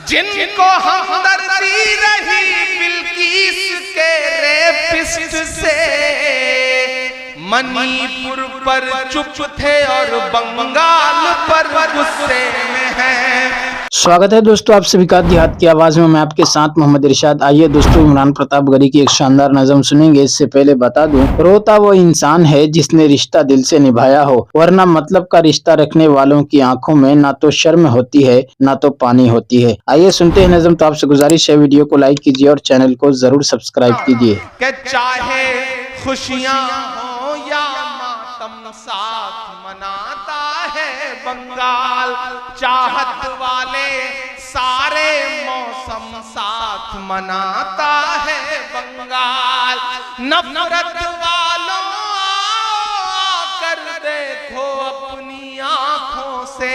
جن کو ہمدردی رہی بلقیس کے ریپسٹ سے، منی پور پر چپ تھے اور بنگال پر غصے میں ہیں۔ سواگت ہے دوستو آپ سبھی کا دیہات کی آواز میں آپ کے ساتھ محمد ارشاد۔ آئیے دوستو عمران پرتاپ گڑھی کی ایک شاندار نظم سنیں گے۔ اس سے پہلے بتا دوں، روتا وہ انسان ہے جس نے رشتہ دل سے نبھایا ہو، ورنہ مطلب کا رشتہ رکھنے والوں کی آنکھوں میں نہ تو شرم ہوتی ہے نہ تو پانی ہوتی ہے۔ آئیے سنتے ہیں نظم۔ تو آپ سے گزارش ہے ویڈیو کو لائک کیجیے اور چینل کو ضرور سبسکرائب کیجیے۔ کہ چاہے خوشیاں ہوں یا ماتم ساتھ مناتا ہے بنگال، چاہت والے سارے موسم ساتھ مناتا ہے بنگال، نفرت والوں آ کر دیکھو اپنی آنکھوں سے،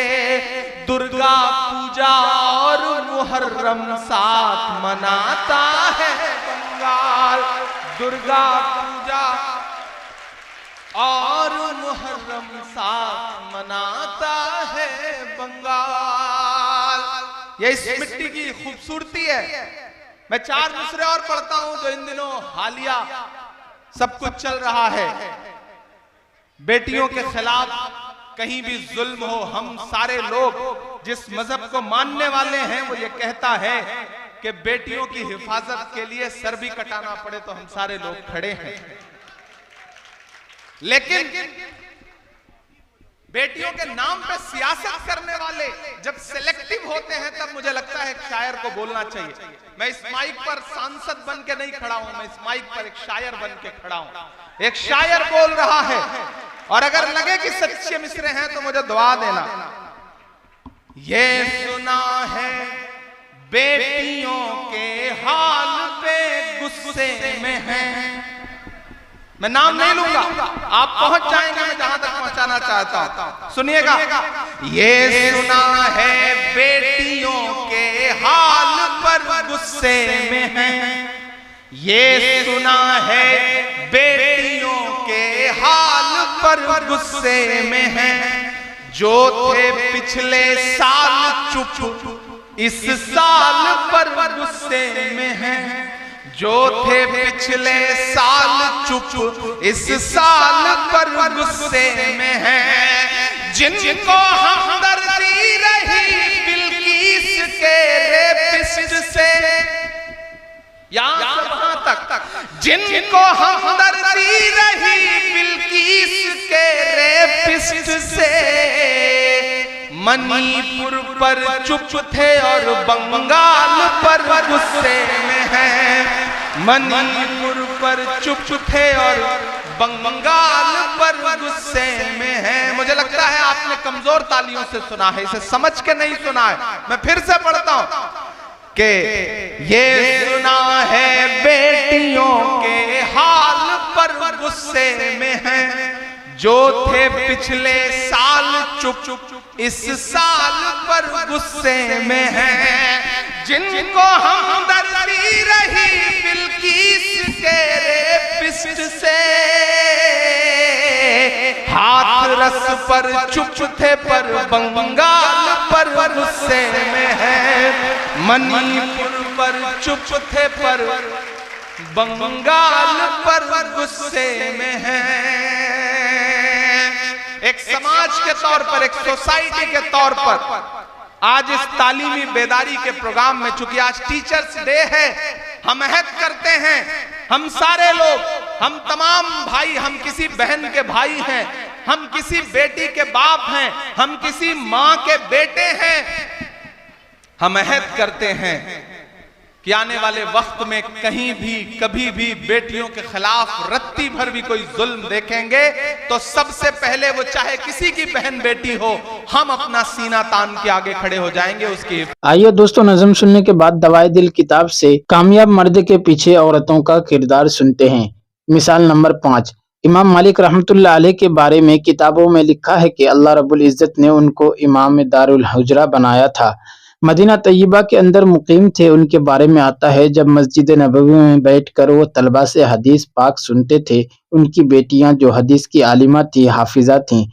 درگا پوجا اور محرم ساتھ مناتا ہے بنگال، درگا پوجا اور محرم ساتھ مناتا ہے بنگال۔ یہ اس مٹی کی خوبصورتی ہے۔ میں 4 مصرے اور پڑھتا ہوں جو ان دنوں حالیہ سب کچھ چل رہا ہے۔ بیٹیوں کے خلاف کہیں بھی ظلم ہو، ہم سارے لوگ جس مذہب کو ماننے والے ہیں وہ یہ کہتا ہے کہ بیٹیوں کی حفاظت کے لیے سر بھی کٹانا پڑے تو ہم سارے لوگ کھڑے ہیں، لیکن بیٹیوں کے نام پہ سیاست کرنے والے جب سیلیکٹیو ہوتے ہیں تب مجھے لگتا ہے ایک شاعر کو بولنا چاہیے۔ میں اس مائک پر سانسد بن کے نہیں کھڑا ہوں، میں اس مائک پر ایک شاعر بن کے کھڑا ہوں۔ ایک شاعر بول رہا ہے، اور اگر لگے کہ سچے مصرے ہیں تو مجھے دعا دینا۔ یہ سنا ہے بیٹیوں کے حال پہ غصے میں ہیں، میں نام نہیں لوں گا، آپ پہنچ جائیں گے میں جہاں تک پہنچانا چاہتا ہوں۔ سنیے گا، یہ سنا ہے بیٹیوں کے حال پر غصے میں ہیں، یہ سنا ہے بیٹیوں کے حال پر غصے میں ہیں، جو تھے پچھلے سال چپ اس سال پر غصے میں ہیں، جو تھے پچھلے سال چپ اس سال پر غصے میں ہیں، جن کو ہمدردی رہی بلقیس کے ریپسٹ سے، یہاں سے وہاں تک، جن کو ہمدردی رہی بلقیس کے ریپسٹ سے، منی پور پر چپ تھے اور بنگال پر غصے میں ہیں، منی پور پر چپ تھے اور بنگال پر غصے میں ہیں۔ مجھے لگتا ہے آپ نے کمزور تالیوں سے سنا ہے، اسے سمجھ کے نہیں سنا ہے، میں پھر سے پڑھتا ہوں کہ یہ سنا ہے بیٹیوں کے حال پر غصے میں ہیں، جو تھے پچھلے سال چپ اس سال پر غصے میں ہیں، جن کو ہمدردی رہی بلقیس کے ریپسٹ سے، ہاتھ رس پر چپ تھے پر بنگال پر غصے میں ہیں، منی پور پر چپ تھے پر بنگال پر غصے میں ہیں۔ ایک سماج کے طور پر، ایک سوسائٹی کے طور پر آج اس تعلیمی بیداری کے پروگرام میں، چونکہ آج ٹیچرز ڈے ہے، ہم عہد کرتے ہیں، ہم سارے لوگ، ہم تمام بھائی، ہم کسی بہن کے بھائی ہیں، ہم کسی بیٹی کے باپ ہیں، ہم کسی ماں کے بیٹے ہیں، ہم عہد کرتے ہیں کہ آنے والے وقت میں کہیں بھی کبھی بھی بیٹیوں کے خلاف رتی بھر بھی کوئی ظلم دیکھیں گے تو سب سے پہلے وہ چاہے کسی کی بہن بیٹی ہو، ہم اپنا سینہ تان کے آگے کھڑے ہو جائیں گے اس کی۔ آئیے دوستو نظم سننے کے بعد دوائے دل کتاب سے کامیاب مرد کے پیچھے عورتوں کا کردار سنتے ہیں۔ مثال نمبر 5، امام مالک رحمۃ اللہ علیہ کے بارے میں کتابوں میں لکھا ہے کہ اللہ رب العزت نے ان کو امام دار الحجرہ بنایا تھا، مدینہ طیبہ کے اندر مقیم تھے۔ ان کے بارے میں آتا ہے جب مسجد نبوی میں بیٹھ کر وہ طلبہ سے حدیث پاک سنتے تھے، ان کی بیٹیاں جو حدیث کی عالمہ تھی، حافظہ تھیں،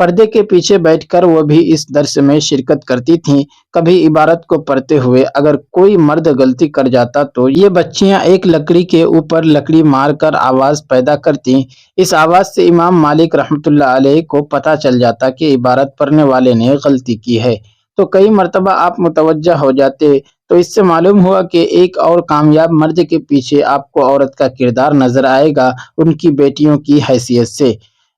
پردے کے پیچھے بیٹھ کر وہ بھی اس درس میں شرکت کرتی تھیں۔ کبھی عبارت کو پڑھتے ہوئے اگر کوئی مرد غلطی کر جاتا تو یہ بچیاں ایک لکڑی کے اوپر لکڑی مار کر آواز پیدا کرتی۔ اس آواز سے امام مالک رحمۃ اللہ علیہ کو پتہ چل جاتا کہ عبارت پڑھنے والے نے غلطی کی ہے، تو کئی مرتبہ آپ متوجہ ہو جاتے۔ تو اس سے معلوم ہوا کہ ایک اور کامیاب مرد کے پیچھے آپ کو عورت کا کردار نظر آئے گا، ان کی بیٹیوں کی حیثیت سے،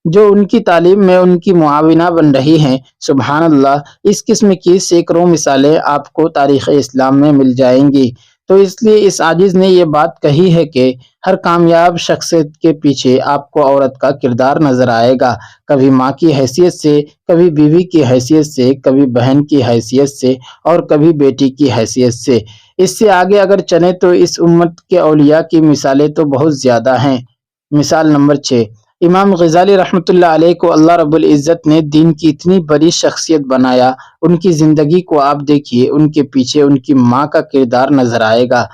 جو ان کی تعلیم میں ان کی معاونہ بن رہی ہیں۔ سبحان اللہ، اس قسم کی سینکڑوں مثالیں آپ کو تاریخ اسلام میں مل جائیں گی۔ تو اس لیے اس عاجز نے یہ بات کہی ہے کہ ہر کامیاب شخصیت کے پیچھے آپ کو عورت کا کردار نظر آئے گا، کبھی ماں کی حیثیت سے، کبھی بیوی کی حیثیت سے، کبھی بہن کی حیثیت سے، اور کبھی بیٹی کی حیثیت سے۔ اس سے آگے اگر چلیں تو اس امت کے اولیاء کی مثالیں تو بہت زیادہ ہیں۔ مثال نمبر 6، امام غزالی رحمۃ اللہ علیہ کو اللہ رب العزت نے دین کی اتنی بڑی شخصیت بنایا۔ ان کی زندگی کو آپ دیکھیے، ان کے پیچھے ان کی ماں کا کردار نظر آئے گا۔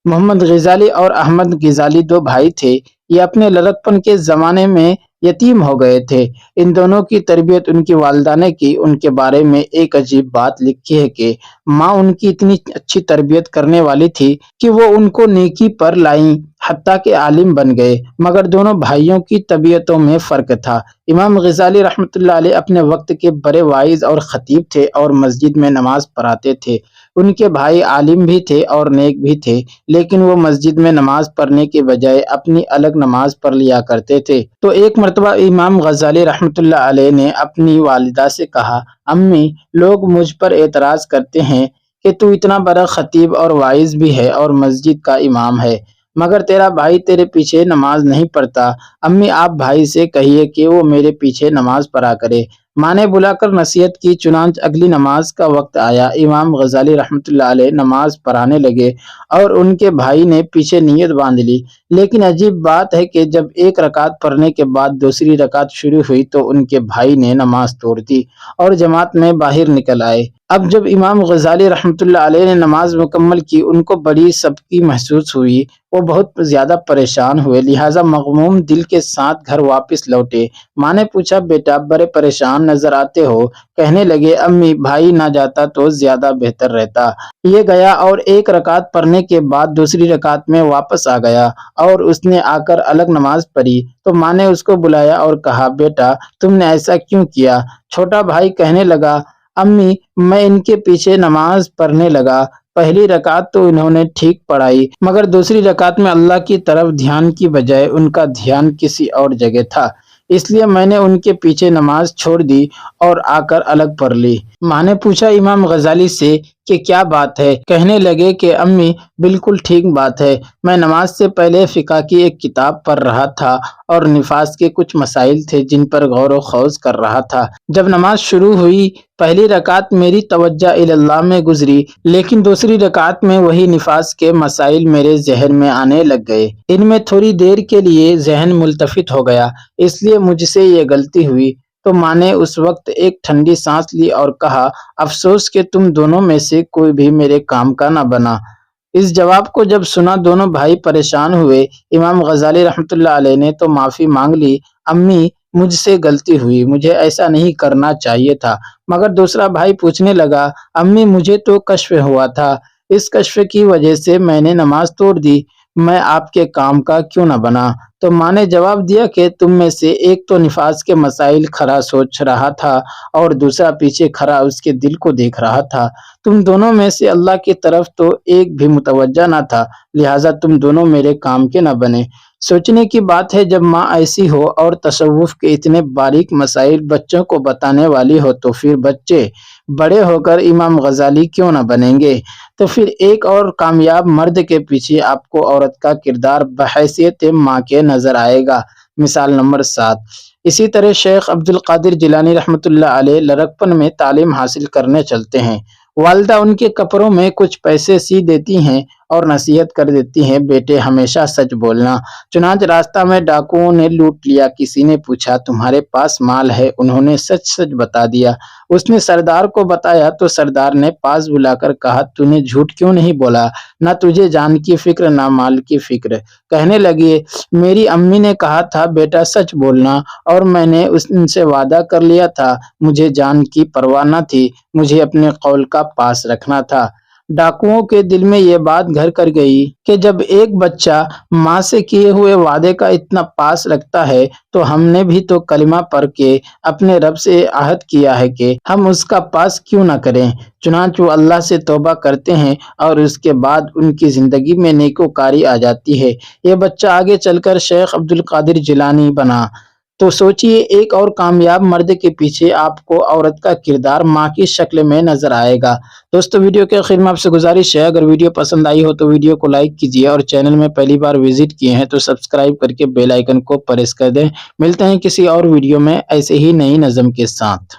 محمد غزالی اور احمد غزالی دو بھائی تھے، یہ اپنے لڑکپن کے زمانے میں یتیم ہو گئے تھے۔ ان دونوں کی تربیت ان کی والدہ نے کی۔ ان کے بارے میں ایک عجیب بات لکھی ہے کہ ماں ان کی اتنی اچھی تربیت کرنے والی تھی کہ وہ ان کو نیکی پر لائیں، حتیٰ کہ عالم بن گئے، مگر دونوں بھائیوں کی طبیعتوں میں فرق تھا۔ امام غزالی رحمۃ اللہ علیہ اپنے وقت کے بڑے واعظ اور خطیب تھے اور مسجد میں نماز پڑھاتے تھے۔ ان کے بھائی عالم بھی تھے اور نیک بھی تھے، لیکن وہ مسجد میں نماز پڑھنے کے بجائے اپنی الگ نماز پڑھ لیا کرتے تھے۔ تو ایک مرتبہ امام غزالی رحمۃ اللہ علیہ نے اپنی والدہ سے کہا، امی، لوگ مجھ پر اعتراض کرتے ہیں کہ تو اتنا بڑا خطیب اور واعظ بھی ہے اور مسجد کا امام ہے، مگر تیرا بھائی تیرے پیچھے نماز نہیں پڑھتا۔ امی، آپ بھائی سے کہیے کہ وہ میرے پیچھے نماز پڑھا کرے۔ ماں نے بلا کر نصیحت کی، چنانچہ اگلی نماز کا وقت آیا، امام غزالی رحمۃ اللہ علیہ نماز پڑھانے لگے اور ان کے بھائی نے پیچھے نیت باندھ لی۔ لیکن عجیب بات ہے کہ جب ایک رکعت پڑھنے کے بعد دوسری رکعت شروع ہوئی تو ان کے بھائی نے نماز توڑ دی اور جماعت میں باہر نکل آئے۔ اب جب امام غزالی رحمۃ اللہ علیہ نے نماز مکمل کی، ان کو بڑی سبکی محسوس ہوئی، وہ بہت زیادہ پریشان ہوئے، لہٰذا مغموم دل کے ساتھ گھر واپس لوٹے۔ ماں نے پوچھا، بیٹا بڑے پریشان نظر آتے ہو؟ کہنے لگے، امی، بھائی نہ جاتا تو زیادہ بہتر رہتا۔ یہ گیا اور ایک رکعت پڑھنے کے بعد دوسری رکعت میں واپس آ گیا اور اس نے آ کر الگ نماز پڑھی تو ماں نے اس کو بلایا اور کہا، بیٹا تم نے ایسا کیوں کیا؟ چھوٹا بھائی کہنے لگا، امی، میں ان کے پیچھے نماز پڑھنے لگا، پہلی رکعت تو انہوں نے ٹھیک پڑھائی، مگر دوسری رکعت میں اللہ کی طرف دھیان کی بجائے ان کا دھیان کسی اور جگہ تھا، اس لیے میں نے ان کے پیچھے نماز چھوڑ دی اور آ کر الگ پڑھ لی۔ ماں نے پوچھا امام غزالی سے کہ کیا بات ہے؟ کہنے لگے کہ امی، بالکل ٹھیک بات ہے، میں نماز سے پہلے فقہ کی ایک کتاب پڑھ رہا تھا اور نفاس کے کچھ مسائل تھے جن پر غور و خوض کر رہا تھا۔ جب نماز شروع ہوئی، پہلی رکعت میری توجہ اللہ میں گزری، لیکن دوسری رکعت میں وہی نفاس کے مسائل میرے ذہن میں آنے لگ گئے۔ ان میں تھوڑی دیر کے لیے ذہن ملتفت ہو گیا، اس لیے مجھ سے یہ غلطی ہوئی۔ تو ماں نے اس وقت ایک ٹھنڈی سانس لی اور کہا، افسوس کہ تم دونوں میں سے کوئی بھی میرے کام کا نہ بنا۔ اس جواب کو جب سنا دونوں بھائی پریشان ہوئے۔ امام غزالی رحمۃ اللہ علیہ نے تو معافی مانگ لی، امی، مجھ سے غلطی ہوئی، مجھے ایسا نہیں کرنا چاہیے تھا۔ مگر دوسرا بھائی پوچھنے لگا، امی، مجھے تو کشف ہوا تھا، اس کشف کی وجہ سے میں نے نماز توڑ دی، میں آپ کے کام کا کیوں نہ بنا؟ تو ماں نے جواب دیا کہ تم میں سے ایک تو نفاس کے مسائل کھڑا سوچ رہا تھا اور دوسرا پیچھے کھڑا اس کے دل کو دیکھ رہا تھا۔ تم دونوں میں سے اللہ کی طرف تو ایک بھی متوجہ نہ تھا، لہٰذا تم دونوں میرے کام کے نہ بنے۔ سوچنے کی بات ہے، جب ماں ایسی ہو اور تصوف کے اتنے باریک مسائل بچوں کو بتانے والی ہو تو پھر بچے بڑے ہو کر امام غزالی کیوں نہ بنیں گے؟ تو پھر ایک اور کامیاب مرد کے پیچھے آپ کو عورت کا کردار بحیثیت ماں کے نظر آئے گا۔ مثال نمبر 7، اسی طرح شیخ عبد القادر جیلانی رحمۃ اللہ علیہ لڑکپن میں تعلیم حاصل کرنے چلتے ہیں۔ والدہ ان کے کپڑوں میں کچھ پیسے سی دیتی ہیں اور نصیحت کر دیتی ہیں، بیٹے ہمیشہ سچ بولنا۔ چنانچہ راستہ میں ڈاکوؤں نے لوٹ لیا۔ کسی نے پوچھا تمہارے پاس مال ہے؟ انہوں نے سچ سچ بتا دیا۔ اس نے سردار کو بتایا تو سردار نے پاس بلا کر کہا تو نے جھوٹ کیوں نہیں بولا؟ نہ تجھے جان کی فکر نہ مال کی فکر۔ کہنے لگے میری امی نے کہا تھا بیٹا سچ بولنا، اور میں نے ان سے وعدہ کر لیا تھا، مجھے جان کی پرواہ نہ تھی، مجھے اپنے قول کا پاس رکھنا تھا۔ ڈاکوؤں کے دل میں یہ بات گھر کر گئی کہ جب ایک بچہ ماں سے کیے ہوئے وعدے کا اتنا پاس رکھتا ہے تو ہم نے بھی تو کلمہ پڑھ کے اپنے رب سے عہد کیا ہے کہ ہم اس کا پاس کیوں نہ کریں۔ چنانچہ وہ اللہ سے توبہ کرتے ہیں اور اس کے بعد ان کی زندگی میں نیکوکاری آ جاتی ہے۔ یہ بچہ آگے چل کر شیخ عبد القادر جیلانی بنا۔ تو سوچئے ایک اور کامیاب مرد کے پیچھے آپ کو عورت کا کردار ماں کی شکل میں نظر آئے گا۔ دوستو ویڈیو کے آخر میں آپ سے گزارش ہے، اگر ویڈیو پسند آئی ہو تو ویڈیو کو لائک کیجیے، اور چینل میں پہلی بار وزٹ کیے ہیں تو سبسکرائب کر کے بیل آئیکن کو پریس کر دیں۔ ملتے ہیں کسی اور ویڈیو میں ایسے ہی نئی نظم کے ساتھ۔